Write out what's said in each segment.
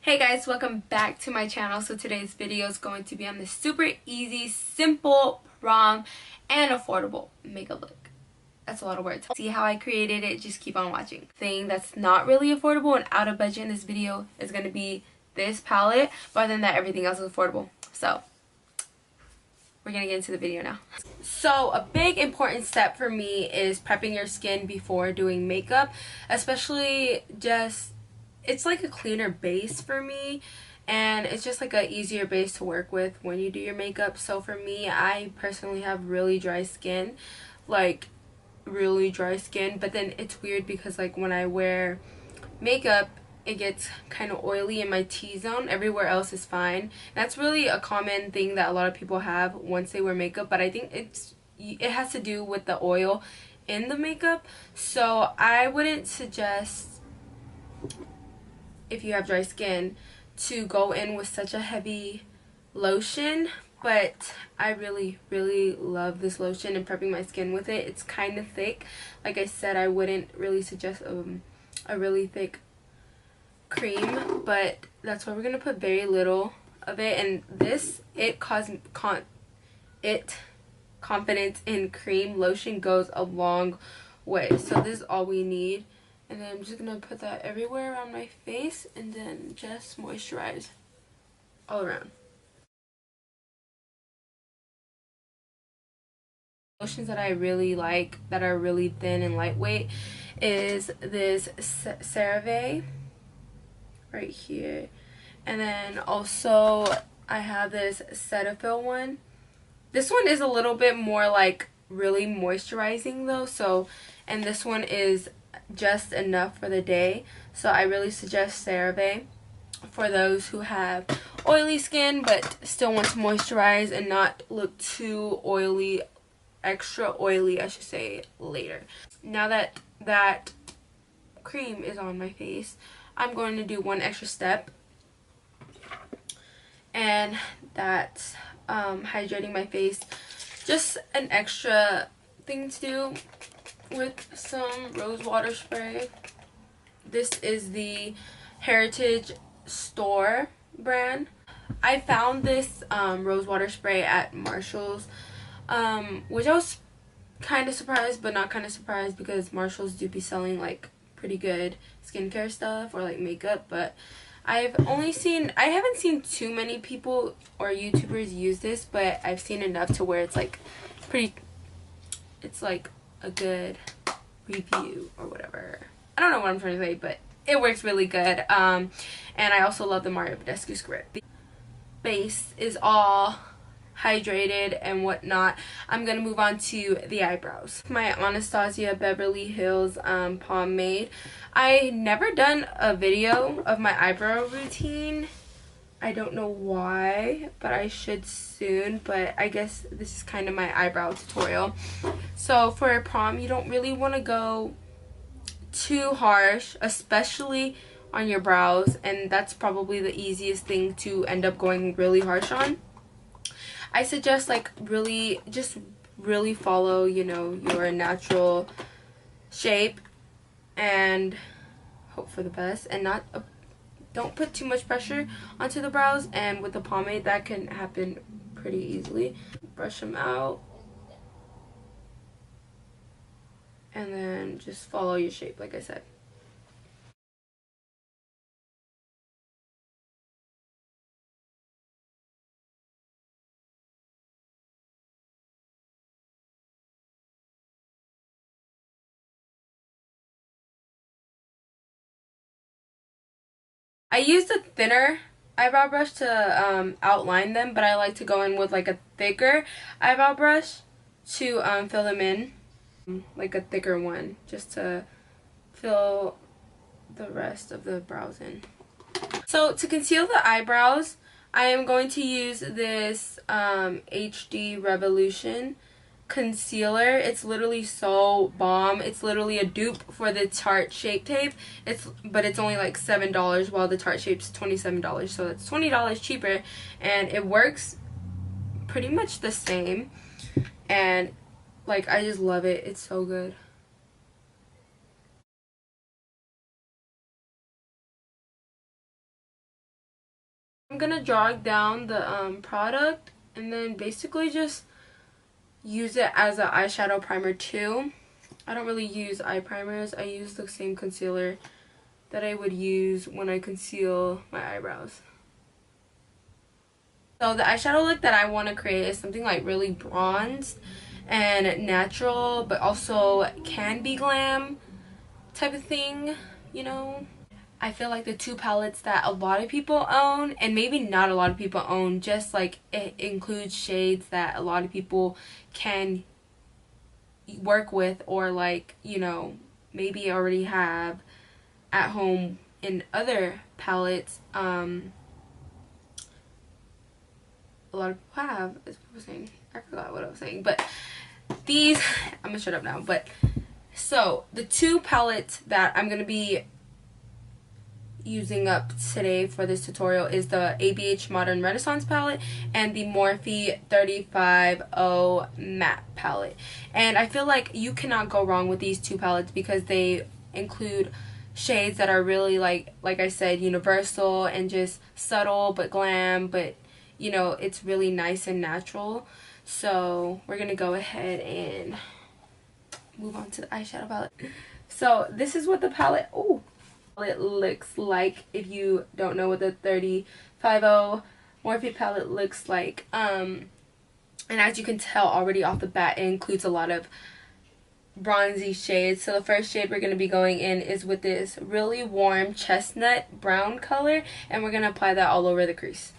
Hey guys, welcome back to my channel. So today's video is going to be on the super easy, simple, prom, and affordable makeup look. That's a lot of words. See how I created it? Just keep on watching. Thing that's not really affordable and out of budget in this video is going to be this palette, but other than that, everything else is affordable. So we're going to get into the video now. So a big important step for me is prepping your skin before doing makeup, especially it's like a cleaner base for me, and it's just like a easier base to work with when you do your makeup. So for me, I personally have really dry skin, like really dry skin, but then it's weird because like when I wear makeup it gets kind of oily in my T-zone. Everywhere else is fine. That's really a common thing that a lot of people have once they wear makeup, but I think it has to do with the oil in the makeup. So I wouldn't suggest, if you have dry skin, to go in with such a heavy lotion, but I really love this lotion and prepping my skin with it. It's kind of thick. Like I said, I wouldn't really suggest a really thick cream, but that's why we're gonna put very little of it. And this confidence in cream lotion goes a long way, so this is all we need. And then I'm just going to put that everywhere around my face and then just moisturize all around. Lotions that I really like that are really thin and lightweight is this CeraVe right here. And then also I have this Cetaphil one. This one is a little bit more like really moisturizing though. So, and this one is just enough for the day, so I really suggest CeraVe for those who have oily skin but still want to moisturize and not look too oily, extra oily I should say, later. Now that that cream is on my face, I'm going to do one extra step, and that's hydrating my face. Just an extra thing to do with some rose water spray. This is the Heritage Store brand. I found this rose water spray at Marshall's, which I was kind of surprised but not kind of surprised, because Marshall's do be selling like pretty good skincare stuff or like makeup, but I haven't seen too many people or YouTubers use this, but I've seen enough to where it's like it's like a good review or whatever. I don't know what I'm trying to say, but it works really good. And I also love the Mario Badescu script. The base is all hydrated and whatnot. I'm gonna move on to the eyebrows. My Anastasia Beverly Hills pomade. I never done a video of my eyebrow routine. I don't know why, but I should soon. But I guess this is kind of my eyebrow tutorial. So for a prom, you don't really want to go too harsh, especially on your brows, and that's probably the easiest thing to end up going really harsh on. I suggest like really follow, you know, your natural shape and hope for the best, and don't put too much pressure onto the brows. And with the pomade, that can happen pretty easily. Brush them out and then just follow your shape like I said. I used a thinner eyebrow brush to outline them, but I like to go in with like a thicker eyebrow brush to fill them in, like a thicker one, just to fill the rest of the brows in. So to conceal the eyebrows, I am going to use this HD Revolution concealer. It's literally so bomb. It's literally a dupe for the Tarte Shape Tape. But it's only like $7, while the Tarte Shape's $27, so it's $20 cheaper, and it works pretty much the same, and like I just love it. It's so good. I'm gonna jog down the product and then basically just use it as an eyeshadow primer too. I don't really use eye primers. I use the same concealer that I would use when I conceal my eyebrows. So the eyeshadow look that I want to create is something like really bronzed and natural, but also can be glam type of thing, you know. I feel like the two palettes that a lot of people own, and maybe not a lot of people own, just like it includes shades that a lot of people can work with, or like, you know, maybe already have at home in other palettes. A lot of people have, as people saying. I forgot what I was saying, but these, I'm gonna shut up now. But so the two palettes that I'm gonna be using up today for this tutorial is the ABH Modern Renaissance palette and the Morphe 350 matte palette. And I feel like you cannot go wrong with these two palettes because they include shades that are really like I said, universal and just subtle but glam, but you know, it's really nice and natural. So we're gonna go ahead and move on to the eyeshadow palette. So this is what the palette it looks like if you don't know what the 350 Morphe palette looks like. And as you can tell already off the bat, it includes a lot of bronzy shades. So the first shade we're going to be going in is with this really warm chestnut brown color, and we're going to apply that all over the crease.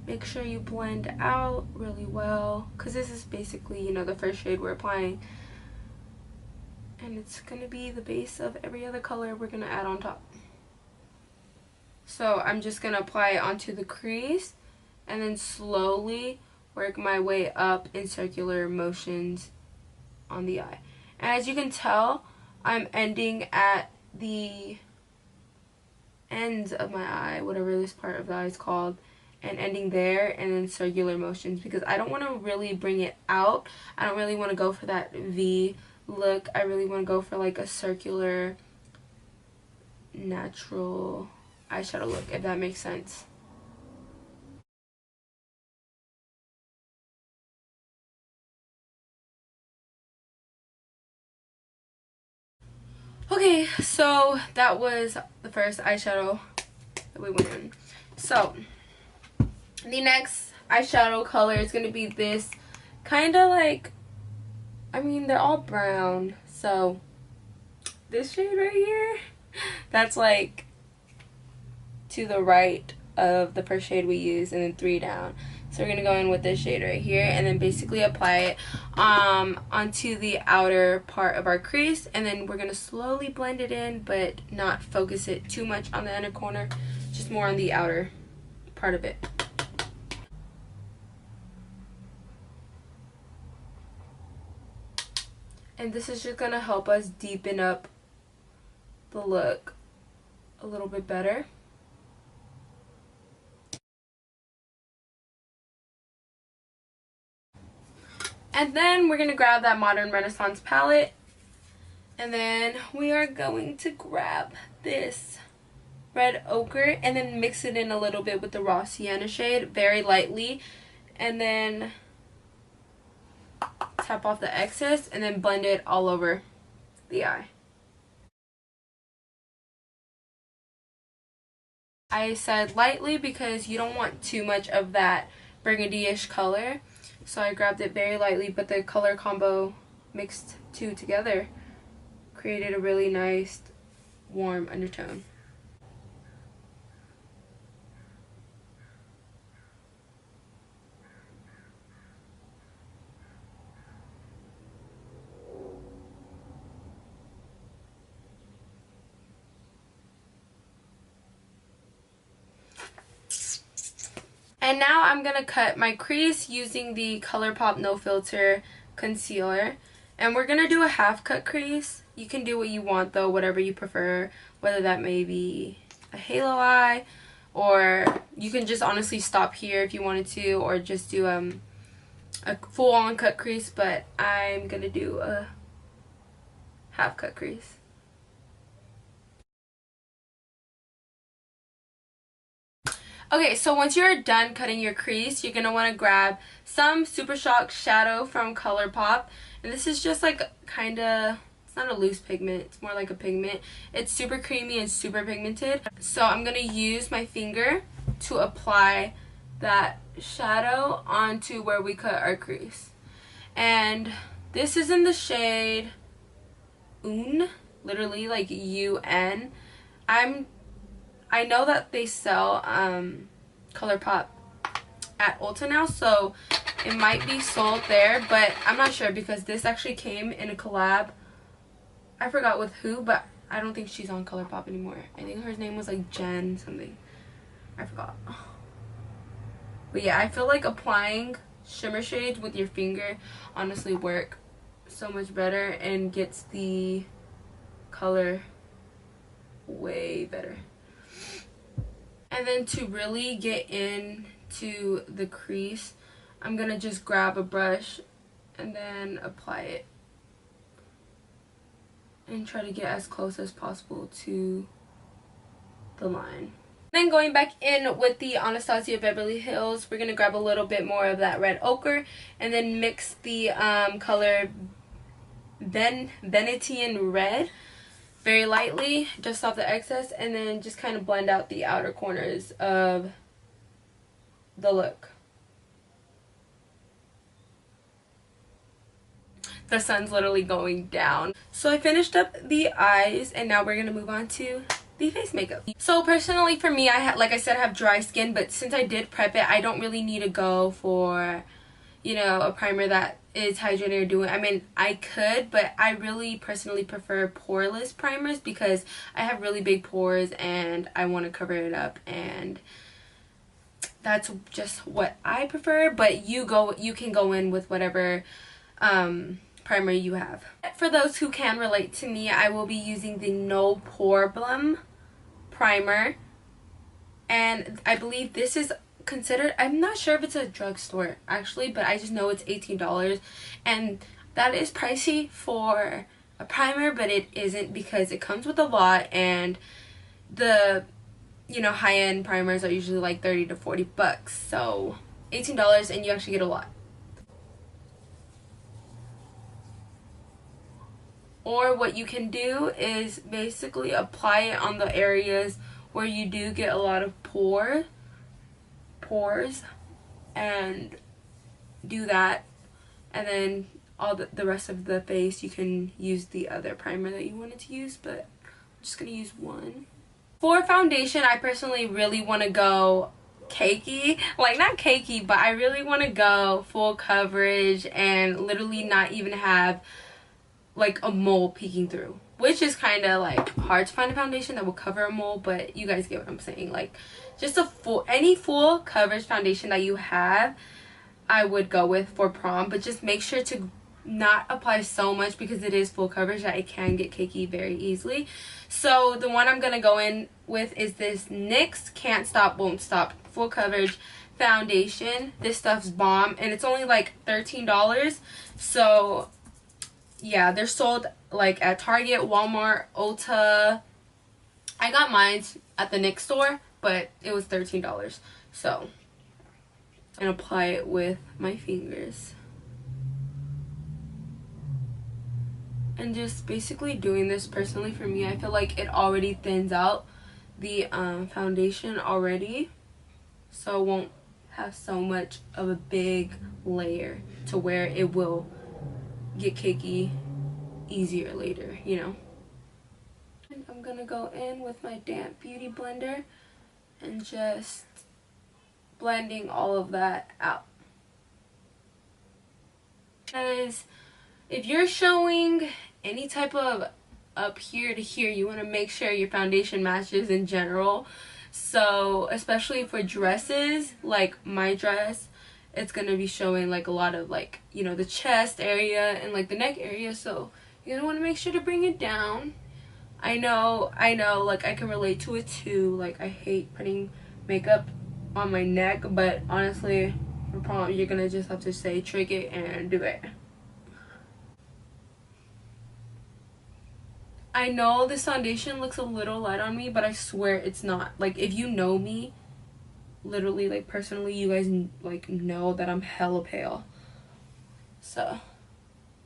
Make sure you blend out really well, because this is basically, you know, the first shade we're applying. And it's going to be the base of every other color we're going to add on top. So I'm just going to apply it onto the crease and then slowly work my way up in circular motions on the eye. And as you can tell, I'm ending at the ends of my eye, whatever this part of the eye is called, and ending there, and then circular motions, because I don't want to really bring it out. I don't really want to go for that V look. I really want to go for like a circular natural eyeshadow look, if that makes sense. Okay, so that was the first eyeshadow that we went in. So the next eyeshadow color is going to be this kind of like, I mean, they're all brown, so this shade right here, that's like to the right of the first shade we used, and then 3 down. So we're gonna go in with this shade right here and then basically apply it onto the outer part of our crease, and then we're gonna slowly blend it in, but not focus it too much on the inner corner, just more on the outer part of it. And this is just gonna help us deepen up the look a little bit better. And then we're going to grab that Modern Renaissance palette, and then we are going to grab this red ochre and then mix it in a little bit with the raw sienna shade very lightly, and then tap off the excess and then blend it all over the eye. I said lightly because you don't want too much of that burgundy-ish color. So I grabbed it very lightly, but the color combo mixed two together created a really nice warm undertone. And now I'm going to cut my crease using the ColourPop No Filter concealer. And we're going to do a half cut crease. You can do what you want though, whatever you prefer. Whether that may be a halo eye, or you can just honestly stop here if you wanted to, or just do a full on cut crease. But I'm going to do a half cut crease. Okay, so once you're done cutting your crease, you're going to want to grab some Super Shock Shadow from ColourPop. And this is just like kind of, it's not a loose pigment, it's more like a pigment. It's super creamy and super pigmented. So I'm going to use my finger to apply that shadow onto where we cut our crease. And this is in the shade Un, literally like UN. I know that they sell ColourPop at Ulta now, so it might be sold there, but I'm not sure because this actually came in a collab. I forgot with who, but I don't think she's on ColourPop anymore. I think her name was like Jen something. I forgot. But yeah, I feel like applying shimmer shades with your finger honestly work so much better and gets the color way better. And then to really get into the crease, I'm going to just grab a brush and then apply it. And try to get as close as possible to the line. Then going back in with the Anastasia Beverly Hills, we're going to grab a little bit more of that red ochre and then mix the color Venetian red very lightly, just off the excess, and then just kind of blend out the outer corners of the look. The sun's literally going down. So I finished up the eyes, and now we're going to move on to the face makeup. So personally for me, like I said, I have dry skin, but since I did prep it, I don't really need to go for, you know, a primer that is hydrating or doing. I mean, I could, but I really personally prefer poreless primers because I have really big pores and I want to cover it up, and that's just what I prefer. But you can go in with whatever primer you have. For those who can relate to me, I will be using the No Problem primer, and I believe this is considered, I'm not sure if it's a drugstore actually, but I just know it's $18, and that is pricey for a primer, but it isn't because it comes with a lot, and the, you know, high-end primers are usually like 30 to 40 bucks, so $18 and you actually get a lot. Or what you can do is basically apply it on the areas where you do get a lot of pores, and do that, and then all the rest of the face you can use the other primer that you wanted to use, but I'm just gonna use one. For foundation, I personally really want to go cakey, like not cakey, but I really want to go full coverage and literally not even have like a mole peeking through, which is kind of like hard to find a foundation that will cover a mole, but you guys get what I'm saying. Like just any full coverage foundation that you have, I would go with for prom, but just make sure to not apply so much because it is full coverage that it can get cakey very easily. So the one I'm gonna go in with is this NYX Can't Stop Won't Stop full coverage foundation. This stuff's bomb, and it's only like $13. So yeah, they're sold like at Target, Walmart, Ulta. I got mine at the NYX store, but it was $13. So, and apply it with my fingers. And just basically doing this personally for me, I feel like it already thins out the foundation already. So it won't have so much of a big layer to where it will get cakey easier later, you know. And I'm gonna go in with my damp beauty blender and just blending all of that out. Because if you're showing any type of up here to here, you want to make sure your foundation matches in general. So especially for dresses, like my dress, it's gonna be showing like a lot of like, you know, the chest area and like the neck area, so you're gonna want to make sure to bring it down. I know, like I can relate to it too. Like I hate putting makeup on my neck, but honestly for prom you're gonna just have to say trick it and do it. I know this foundation looks a little light on me, but I swear it's not. Like if you know me, literally, like, personally, you guys like know that I'm hella pale, so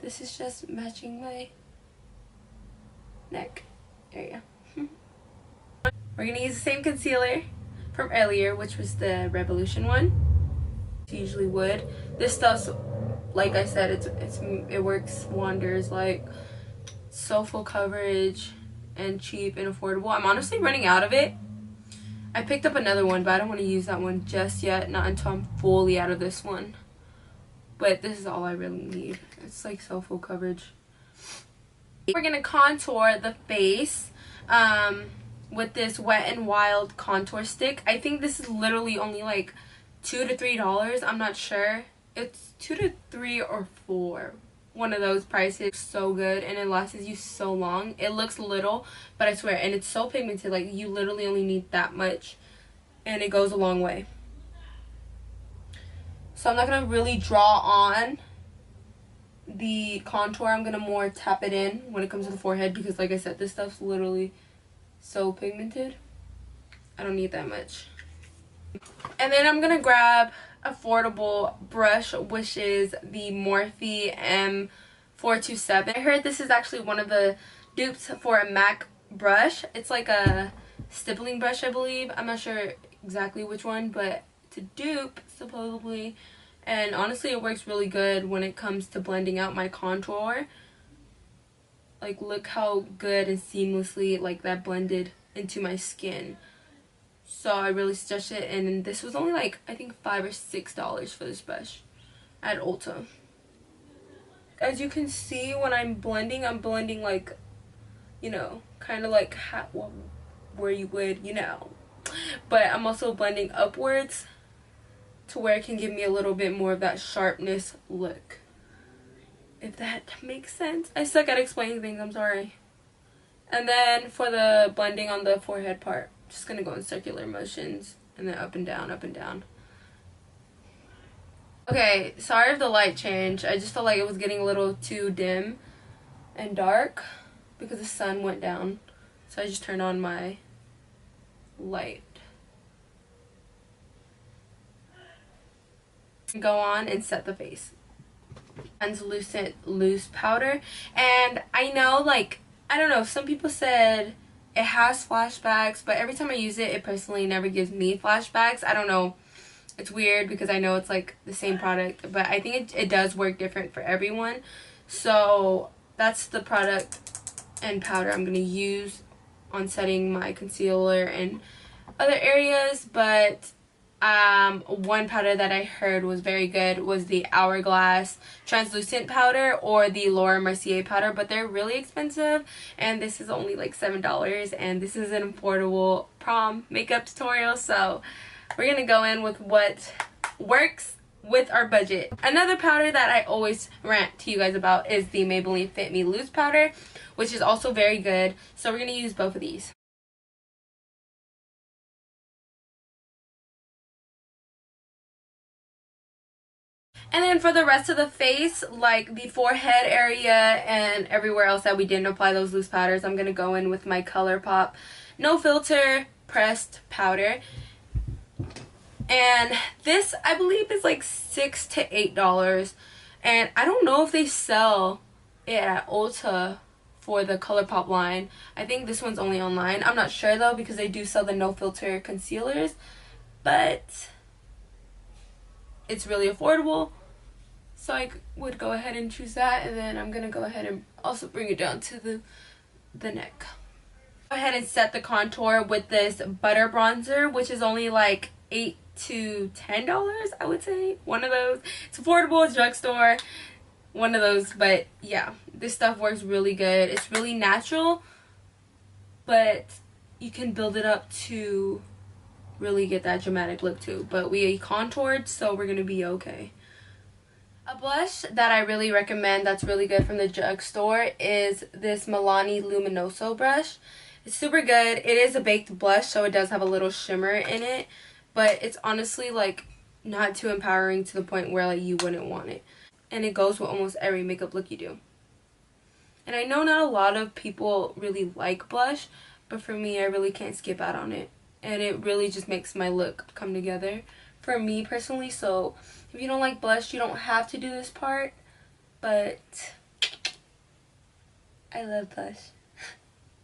this is just matching my neck area. We're gonna use the same concealer from earlier, which was the Revolution one. It usually would. This stuff's, like I said, it works wonders. Like, so full coverage and cheap and affordable. I'm honestly running out of it. I picked up another one, but I don't want to use that one just yet, not until I'm fully out of this one. But this is all I really need. It's like so full coverage. We're gonna contour the face with this Wet n Wild contour stick. I think this is literally only like $2 to $3. I'm not sure. It's $2 to $3 or $4. One of those prices. So good, and it lasts you so long. It looks little, but I swear, and it's so pigmented, like you literally only need that much, and it goes a long way. So I'm not gonna really draw on the contour. I'm gonna more tap it in when it comes to the forehead, because like I said, this stuff's literally so pigmented. I don't need that much. And then I'm gonna grab affordable brush, which is the Morphe M427. I heard this is actually one of the dupes for a MAC brush. It's like a stippling brush, I believe. I'm not sure exactly which one, but it's a dupe supposedly, and honestly it works really good when it comes to blending out my contour. Like, look how good and seamlessly like that blended into my skin. So I really stretched it, and this was only like, I think $5 or $6 for this brush at Ulta. As you can see, when I'm blending like, you know, kind of like where you would, you know. But I'm also blending upwards to where it can give me a little bit more of that sharpness look. If that makes sense. I suck at explaining things, I'm sorry. And then for the blending on the forehead part, just gonna go in circular motions and then up and down, up and down. Okay, sorry if the light changed. I just felt like it was getting a little too dim and dark because the sun went down. So I just turned on my light. Go on and set the face. Translucent loose powder. And I know, like, I don't know, some people said it has flashbacks, but every time I use it, it personally never gives me flashbacks. I don't know. It's weird because I know it's like the same product, but I think it does work different for everyone. So that's the product and powder I'm going to use on setting my concealer and other areas. But one powder that I heard was very good was the Hourglass translucent powder or the Laura Mercier powder, but they're really expensive, and this is only like $7, and this is an affordable prom makeup tutorial, so we're gonna go in with what works with our budget. Another powder that I always rant to you guys about is the Maybelline Fit Me Loose powder, which is also very good, so we're gonna use both of these. And then for the rest of the face, like the forehead area and everywhere else that we didn't apply those loose powders, I'm going to go in with my ColourPop No Filter Pressed Powder. And this, I believe, is like $6 to $8. And I don't know if they sell it at Ulta for the ColourPop line. I think this one's only online. I'm not sure though, because they do sell the no filter concealers. But it's really affordable. So I would go ahead and choose that, and then I'm going to go ahead and also bring it down to the neck. Go ahead and set the contour with this butter bronzer, which is only like $8 to $10, I would say. One of those. It's affordable, it's drugstore, one of those. But yeah, this stuff works really good. It's really natural, but you can build it up to really get that dramatic look too. But we contoured, so we're going to be okay. A blush that I really recommend that's really good from the drugstore is this Milani Luminoso brush. It's super good. It is a baked blush, so it does have a little shimmer in it, but it's honestly like not too empowering to the point where like you wouldn't want it. And it goes with almost every makeup look you do. And I know not a lot of people really like blush, but for me, I really can't skip out on it. and it really just makes my look come together for me personally. So if you don't like blush, you don't have to do this part, but I love blush.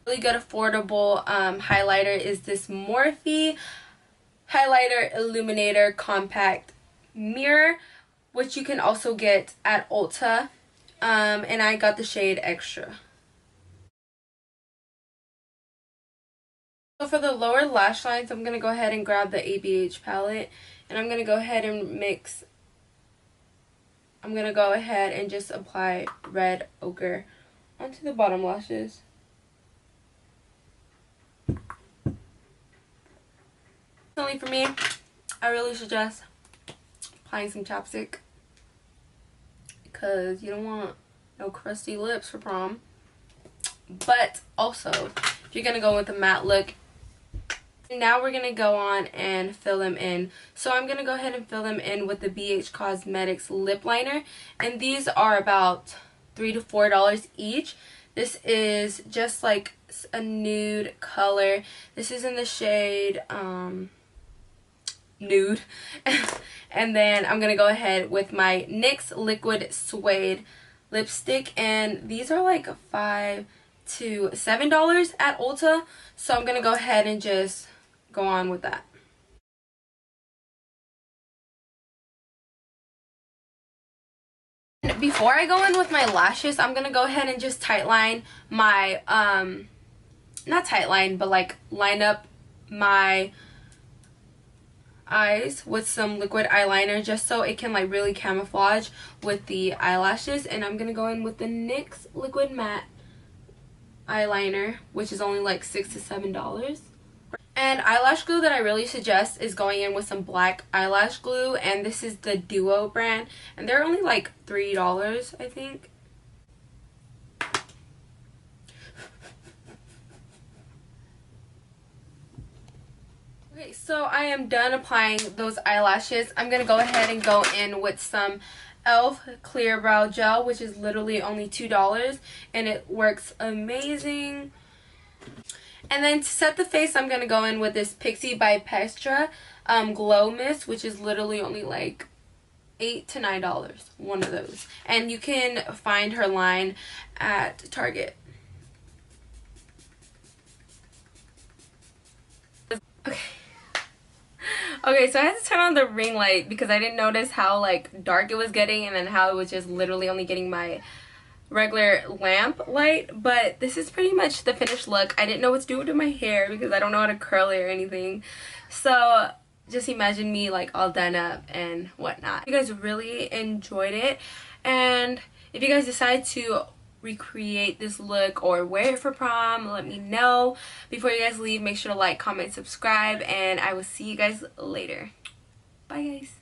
Really good affordable highlighter is this Morphe Highlighter Illuminator Compact Mirror, which you can also get at Ulta, and I got the shade Extra. So for the lower lash lines, I'm going to go ahead and grab the ABH palette, and I'm going to go ahead and mix. I'm going to go ahead and just apply Red Ochre onto the bottom lashes. Personally for me, I really suggest applying some chapstick because you don't want no crusty lips for prom. But also, if you're going to go with a matte look, now we're going to go on and fill them in. So I'm going to go ahead and fill them in with the BH Cosmetics lip liner. And these are about $3 to $4 each. This is just like a nude color. This is in the shade Nude. And then I'm going to go ahead with my NYX Liquid Suede lipstick. And these are like $5 to $7 at Ulta. So I'm going to go ahead and just go on with that. Before I go in with my lashes, I'm going to go ahead and just tightline my, not tightline, but like line up my eyes with some liquid eyeliner just so it can like really camouflage with the eyelashes. And I'm going to go in with the NYX Liquid Matte eyeliner, which is only like $6 to $7. And eyelash glue that I really suggest is going in with some black eyelash glue, and this is the Duo brand, and they're only like $3, I think. Okay, so I am done applying those eyelashes. I'm going to go ahead and go in with some e.l.f. Clear Brow Gel, which is literally only $2, and it works amazing. And then to set the face, I'm going to go in with this Pixi by Pestra Glow Mist, which is literally only like $8 to $9, one of those. And you can find her line at Target. Okay, so I had to turn on the ring light because I didn't notice how like dark it was getting, and then how it was just literally only getting my regular lamp light. But this is pretty much the finished look. I didn't know what to do with my hair because I don't know how to curl it or anything, so just imagine me like all done up and whatnot. You guys really enjoyed it, and if you guys decide to recreate this look or wear it for prom, let me know. Before you guys leave, make sure to like, comment, subscribe, and I will see you guys later. Bye guys.